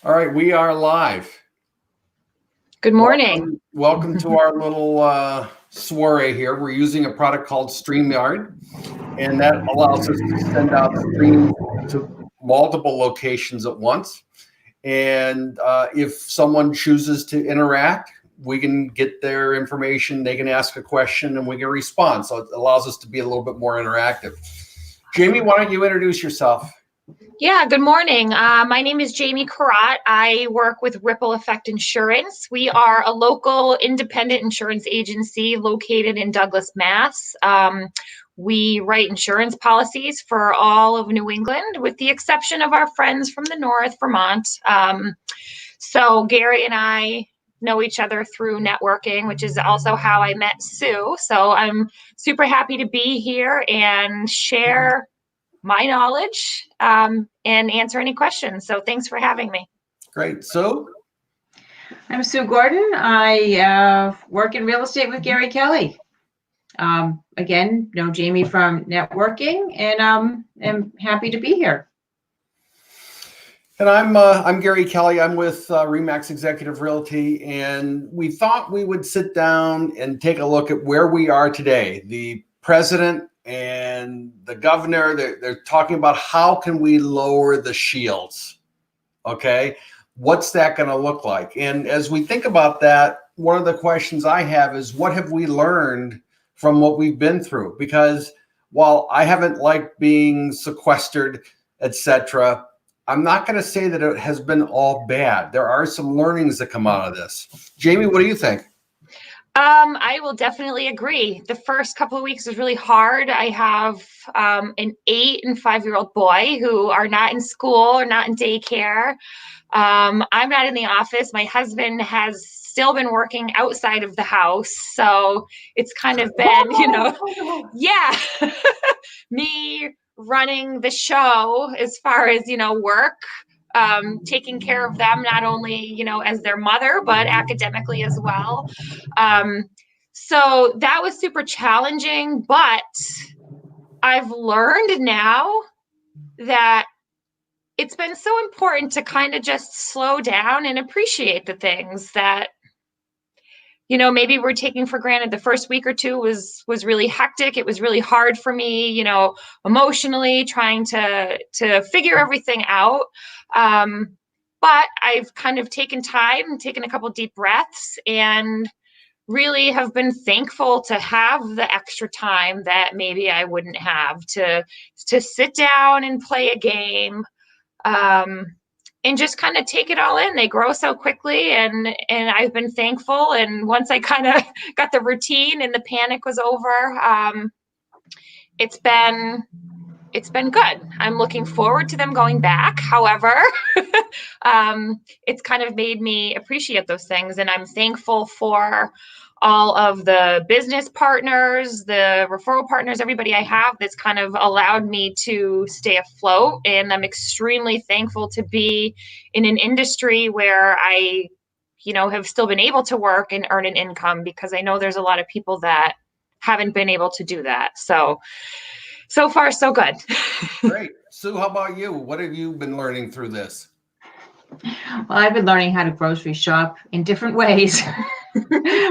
All right, we are live. Good morning. Welcome to our little soiree here. We're using a product called StreamYard, and that allows us to send out streams to multiple locations at once. And if someone chooses to interact, we can get their information, they can ask a question, and we can respond. So it allows us to be a little bit more interactive. Jamie, why don't you introduce yourself? Yeah, good morning. My name is Jamie Karrat. I work with Ripple Effect Insurance. We are a local independent insurance agency located in Douglas, Mass. We write insurance policies for all of New England, with the exception of our friends from the north, Vermont. So Gary and I know each other through networking, which is also how I met Sue. So I'm super happy to be here and share my knowledge and answer any questions. So thanks for having me. Great. So I'm Sue Gordon. I work in real estate with Gary Kelley. Again, know Jamie from networking, and am happy to be here. And I'm Gary Kelley. I'm with Remax Executive Realty, and we thought we would sit down and take a look at where we are today. The president and the governor, they're talking about how can we lower the shields, okay? What's that going to look like? And as we think about that, one of the questions I have is, what have we learned from what we've been through? Because while I haven't liked being sequestered, etc., I'm not going to say that it has been all bad. There are some learnings that come out of this. Jamie, what do you think? I will definitely agree. The first couple of weeks was really hard. I have an 8 and 5-year-old boy who are not in school or not in daycare. I'm not in the office. My husband has still been working outside of the house. So it's kind of been, yeah, me running the show as far as, work. Taking care of them, not only, as their mother, but academically as well. So that was super challenging, but I've learned now that it's been so important to kind of just slow down and appreciate the things that, maybe we're taking for granted. The first week or two was really hectic. It was really hard for me, emotionally, trying to figure everything out. But I've kind of taken time, taken a couple deep breaths, and really have been thankful to have the extra time that maybe I wouldn't have to sit down and play a game. And just kind of take it all in. They grow so quickly, and I've been thankful. And once I kind of got the routine and the panic was over, it's been good. I'm looking forward to them going back. However, it's kind of made me appreciate those things, and I'm thankful for all of the business partners, the referral partners, everybody I have that's kind of allowed me to stay afloat. And I'm extremely thankful to be in an industry where I, have still been able to work and earn an income, because I know there's a lot of people that haven't been able to do that. So far, so good. Great. Sue, how about you? What have you been learning through this? Well, I've been learning how to grocery shop in different ways.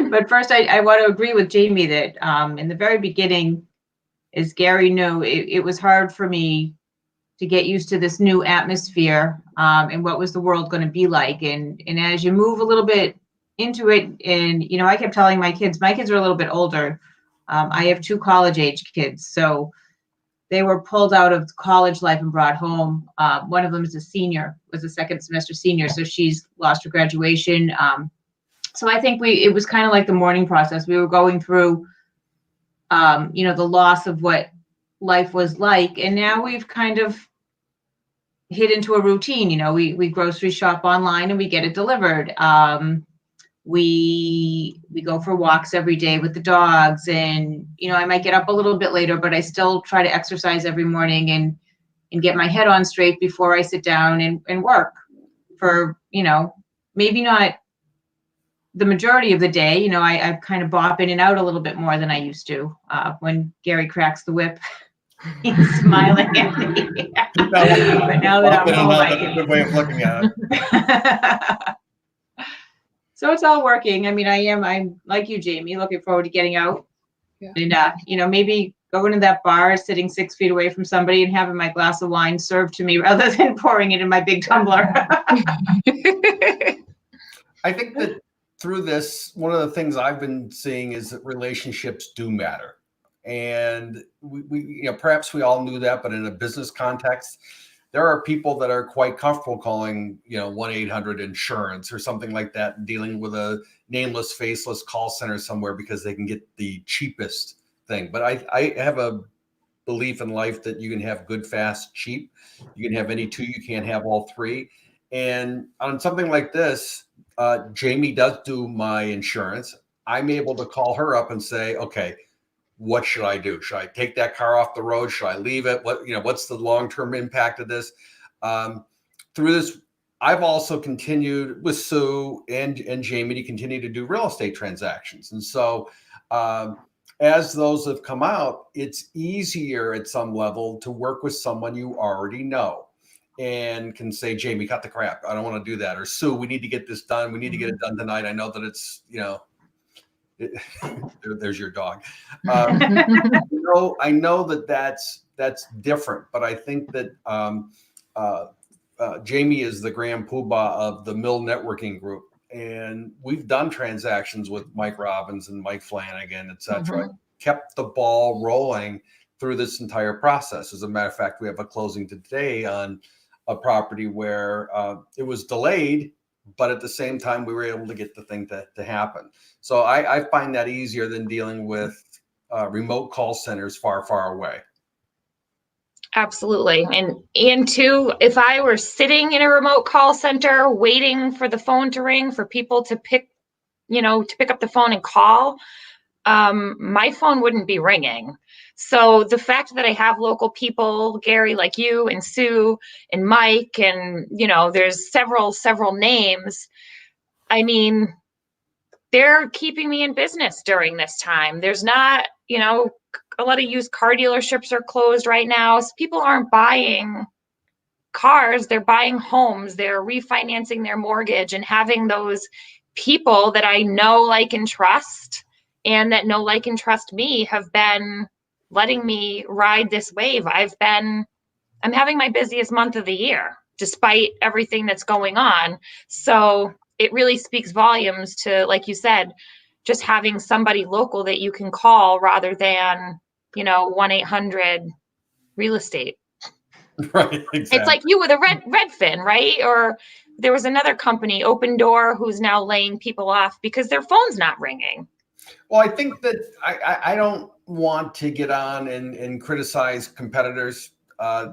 But first, I want to agree with Jamie that in the very beginning, as Gary knew, it was hard for me to get used to this new atmosphere and what was the world going to be like. And as you move a little bit into it, and, I kept telling my kids are a little bit older. I have 2 college-age kids, so they were pulled out of college life and brought home. One of them is was a second semester senior, so she's lost her graduation. So I think it was kind of like the mourning process. We were going through, the loss of what life was like. And now we've kind of hit into a routine. We grocery shop online and we get it delivered. We go for walks every day with the dogs, and, I might get up a little bit later, but I still try to exercise every morning and get my head on straight before I sit down and work for, maybe not the majority of the day. I kind of bop in and out a little bit more than I used to when Gary cracks the whip. He's smiling at me. But now that I'm home, that's a good way of looking at it. So it's all working. I mean, I'm like you, Jamie, looking forward to getting out. Yeah. And, maybe going to that bar, sitting 6 feet away from somebody and having my glass of wine served to me rather than pouring it in my big tumbler. I think that through this, one of the things I've been seeing is that relationships do matter. And we perhaps we all knew that, but in a business context, there are people that are quite comfortable calling, 1-800-insurance or something like that, and dealing with a nameless, faceless call center somewhere because they can get the cheapest thing. But I have a belief in life that you can have good, fast, cheap. You can have any two, you can't have all three. And on something like this, Jamie does do my insurance. I'm able to call her up and say, okay, what should I do? Should I take that car off the road? Should I leave it? What's the long-term impact of this? Through this, I've also continued with Sue and Jamie to continue to do real estate transactions. And so as those have come out, it's easier at some level to work with someone you already know and can say, Jamie, cut the crap. I don't want to do that. Or Sue, we need to get this done. We need to get it done tonight. I know that it's, there's your dog. I know that that's different, but I think that Jamie is the grand poobah of the Mill Networking Group, and we've done transactions with Mike Robbins and Mike Flanagan, et cetera. Kept the ball rolling through this entire process. As a matter of fact, we have a closing today on a property where it was delayed, but at the same time, we were able to get the thing to happen. So I find that easier than dealing with remote call centers far, far away. Absolutely. And two, if I were sitting in a remote call center waiting for the phone to ring, for people to pick up the phone and call, my phone wouldn't be ringing. So the fact that I have local people, Gary, like you and Sue and Mike, and, there's several names. I mean, they're keeping me in business during this time. There's not, a lot of used car dealerships are closed right now. So people aren't buying cars, they're buying homes, they're refinancing their mortgage, and having those people that I know, like, and trust, and that know, like, and trust me, have been letting me ride this wave. I'm having my busiest month of the year, despite everything that's going on. So it really speaks volumes to, like you said, just having somebody local that you can call rather than, 1-800 real estate. Right, exactly. It's like you with a Redfin, right? Or there was another company, Open Door, who's now laying people off because their phone's not ringing. Well, I think that I don't want to get on and criticize competitors.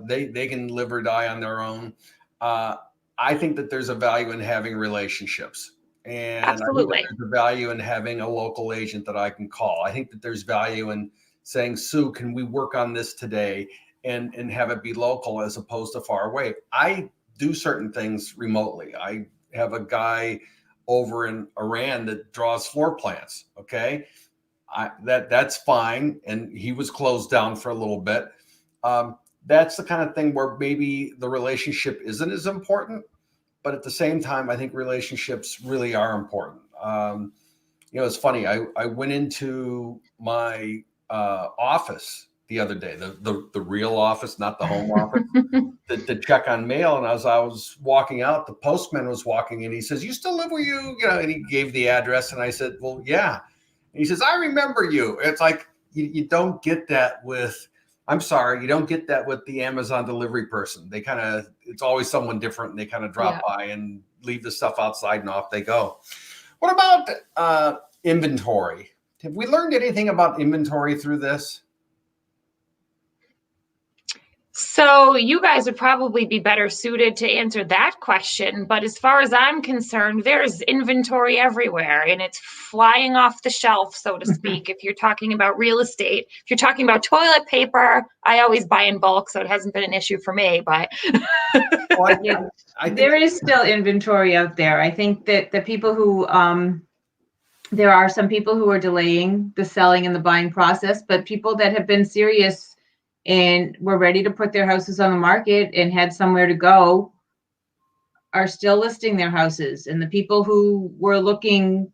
They can live or die on their own. I think that there's a value in having relationships. And Absolutely. I think there's a value in having a local agent that I can call. I think that there's value in saying, Sue, can we work on this today and have it be local as opposed to far away? I do certain things remotely. I have a guy over in Iran that draws floor plans. Okay. That's fine. And he was closed down for a little bit. That's the kind of thing where maybe the relationship isn't as important, but at the same time, I think relationships really are important. It's funny. I went into my office the other day, the real office, not the home office, to check on mail. And as I was walking out, the postman was walking in. He says, "You still live where you?" And he gave the address. And I said, "Well, yeah." And he says, "I remember you." It's like you don't get that with. I'm sorry, you don't get that with the Amazon delivery person. They it's always someone different, and they kind of drop by and leave the stuff outside and off they go. What about inventory? Have we learned anything about inventory through this? So you guys would probably be better suited to answer that question. But as far as I'm concerned, there's inventory everywhere and it's flying off the shelf, so to speak. If you're talking about real estate, if you're talking about toilet paper, I always buy in bulk, so it hasn't been an issue for me. But I think there is still inventory out there. I think that the people who there are some people who are delaying the selling and the buying process, but people that have been serious and were ready to put their houses on the market and had somewhere to go are still listing their houses. And the people who were looking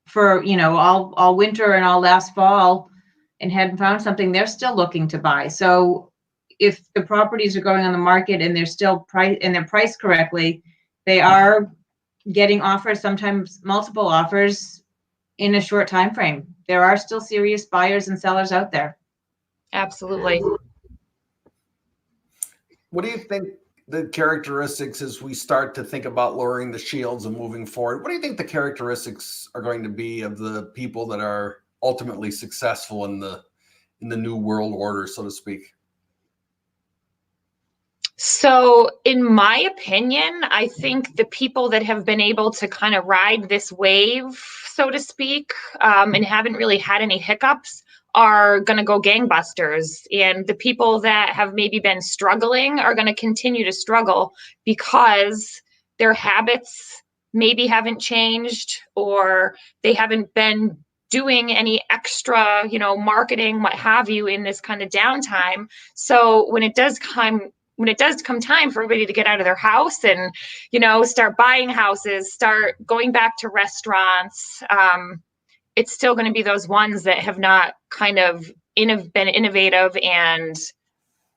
for, all winter and all last fall and hadn't found something, they're still looking to buy. So if the properties are going on the market and they're still they're priced correctly, they are getting offers, sometimes multiple offers in a short time frame. There are still serious buyers and sellers out there. Absolutely. What do you think the characteristics as we start to think about lowering the shields and moving forward? What do you think the characteristics are going to be of the people that are ultimately successful in the new world order, so to speak? So in my opinion, I think the people that have been able to kind of ride this wave, so to speak, and haven't really had any hiccups are going to go gangbusters. And the people that have maybe been struggling are going to continue to struggle because their habits maybe haven't changed, or they haven't been doing any extra, marketing, what have you, in this kind of downtime. So when it does come time for everybody to get out of their house and, start buying houses, start going back to restaurants, it's still going to be those ones that have not kind of been innovative and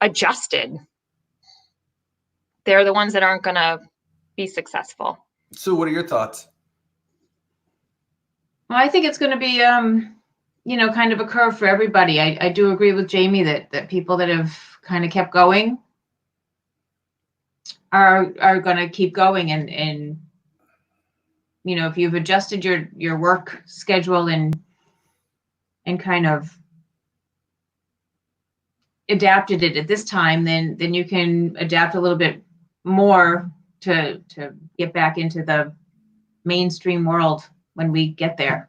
adjusted. They're the ones that aren't going to be successful. Sue, what are your thoughts? Well, I think it's going to be, kind of a curve for everybody. I do agree with Jamie that people that have kind of kept going are going to keep going. And if you've adjusted your work schedule and kind of adapted it at this time, then you can adapt a little bit more to get back into the mainstream world when we get there.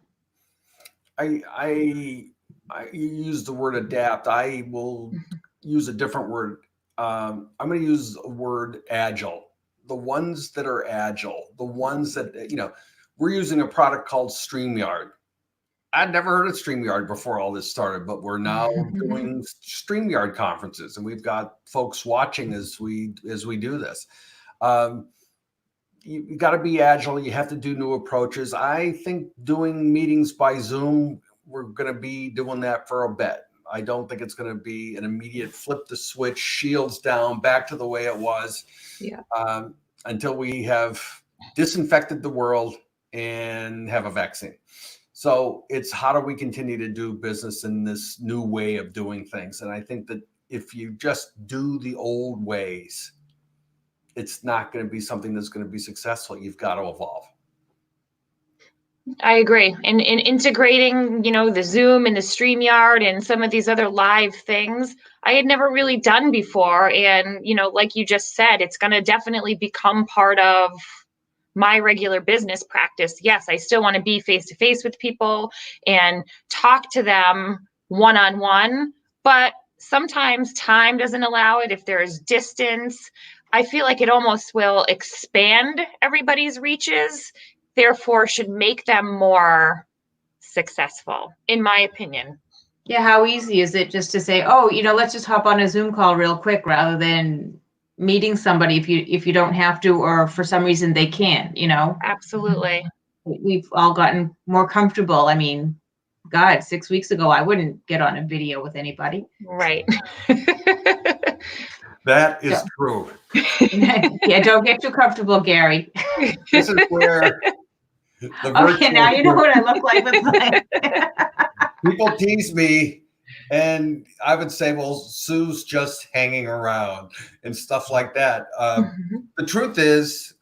I use the word adapt. I will use a different word. I'm going to use a word agile. The ones that are agile, the ones that, we're using a product called StreamYard. I'd never heard of StreamYard before all this started, but we're now doing StreamYard conferences, and we've got folks watching as we do this. You got to be agile. You have to do new approaches. I think doing meetings by Zoom, we're going to be doing that for a bit. I don't think it's going to be an immediate flip the switch, shields down, back to the way it was. Yeah. Until we have disinfected the world and have a vaccine. So it's how do we continue to do business in this new way of doing things? And I think that if you just do the old ways, it's not going to be something that's going to be successful. You've got to evolve. I agree. And in integrating, the Zoom and the StreamYard and some of these other live things, I had never really done before. And, like you just said, it's going to definitely become part of my regular business practice. Yes, I still want to be face-to-face with people and talk to them one-on-one, but sometimes time doesn't allow it. If there's distance, I feel like it almost will expand everybody's reaches, therefore should make them more successful, in my opinion. Yeah, how easy is it just to say, oh, let's just hop on a Zoom call real quick, rather than meeting somebody if you don't have to, or for some reason they can't, Absolutely. We've all gotten more comfortable. I mean, God, 6 weeks ago, I wouldn't get on a video with anybody. Right. That is true. Yeah, don't get too comfortable, Gary. This is where okay, now you know what I look like with my people tease me, and I would say, well, Sue's just hanging around and stuff like that. The truth is,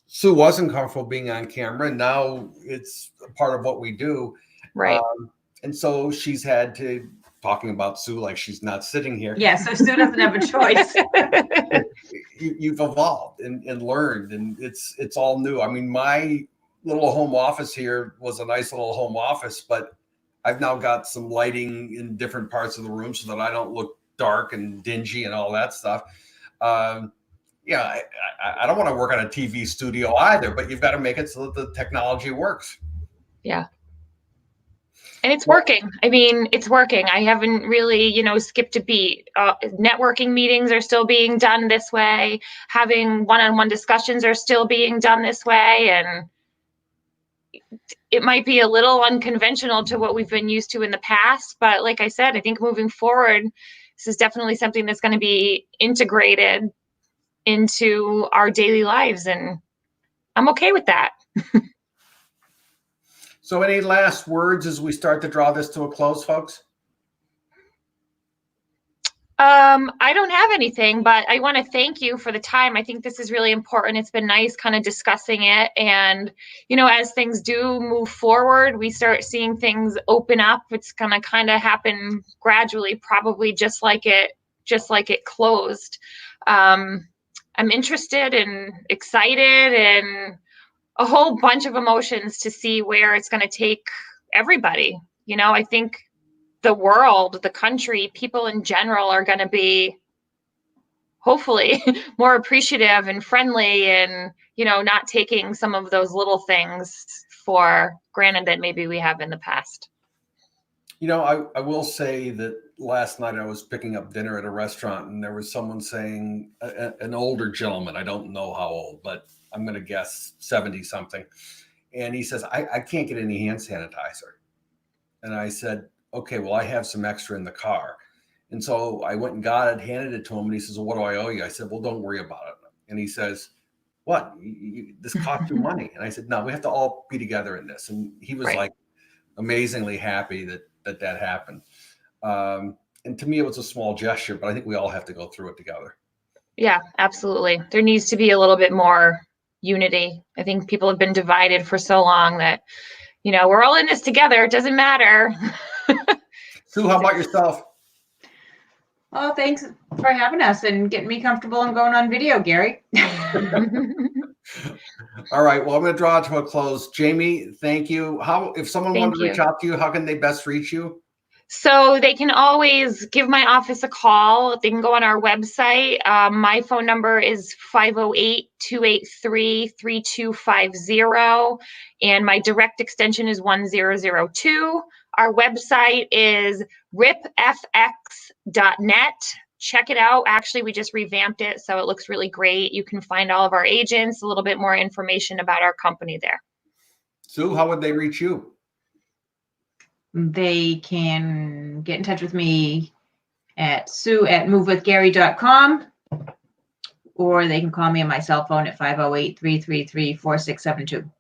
Sue wasn't comfortable being on camera, and now it's a part of what we do. Right. And so she's had to, talking about Sue like she's not sitting here. Yeah, so Sue doesn't have a choice. You've evolved and learned, and it's all new. I mean, my little home office here was a nice little home office, but I've now got some lighting in different parts of the room so that I don't look dark and dingy and all that stuff. Yeah, I don't want to work on a TV studio either, but you've got to make it so that the technology works. Yeah. And it's working. I mean, it's working. I haven't really, skipped a beat. Networking meetings are still being done this way. Having one-on-one discussions are still being done this way. And it might be a little unconventional to what we've been used to in the past. But like I said, I think moving forward, this is definitely something that's going to be integrated into our daily lives. And I'm okay with that. So any last words as we start to draw this to a close, folks? I don't have anything, but I want to thank you for the time. I think this is really important. It's been nice kind of discussing it. And, as things do move forward, we start seeing things open up. It's going to kind of happen gradually, probably just like it closed. I'm interested and excited and a whole bunch of emotions to see where it's going to take everybody. I think the world, the country, people in general are going to be hopefully more appreciative and friendly and, not taking some of those little things for granted that maybe we have in the past. I will say that last night I was picking up dinner at a restaurant and there was someone saying, an older gentleman, I don't know how old, but I'm going to guess 70 something. And he says, I can't get any hand sanitizer. And I said, okay, well, I have some extra in the car. And so I went and got it, handed it to him. And he says, well, what do I owe you? I said, well, don't worry about it. And he says, what? This cost you money. And I said, no, we have to all be together in this. And he was like amazingly happy that happened. And to me, it was a small gesture, but I think we all have to go through it together. Yeah, absolutely. There needs to be a little bit more unity. I think people have been divided for so long that, we're all in this together. It doesn't matter. Sue, how about yourself? Oh, thanks for having us and getting me comfortable and going on video, Gary. All right. Well, I'm going to draw it to a close. Jamie, thank you. If someone wanted to reach out to you, how can they best reach you? So they can always give my office a call. They can go on our website. My phone number is 508-283-3250. And my direct extension is 1002. Our website is ripfx.net. Check it out. Actually, we just revamped it, so it looks really great. You can find all of our agents, a little bit more information about our company there. Sue, how would they reach you? They can get in touch with me at sue@movewithgary.com, or they can call me on my cell phone at 508-333-4672.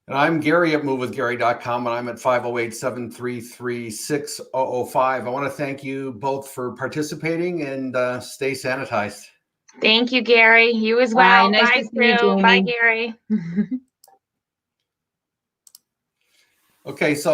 And I'm Gary at movewithgary.com, and I'm at 508-733-6005. I want to thank you both for participating and stay sanitized. Thank you, Gary. You as well. Bye. Nice Bye, to see you, Sue. Jamie. Bye, Gary. Okay, so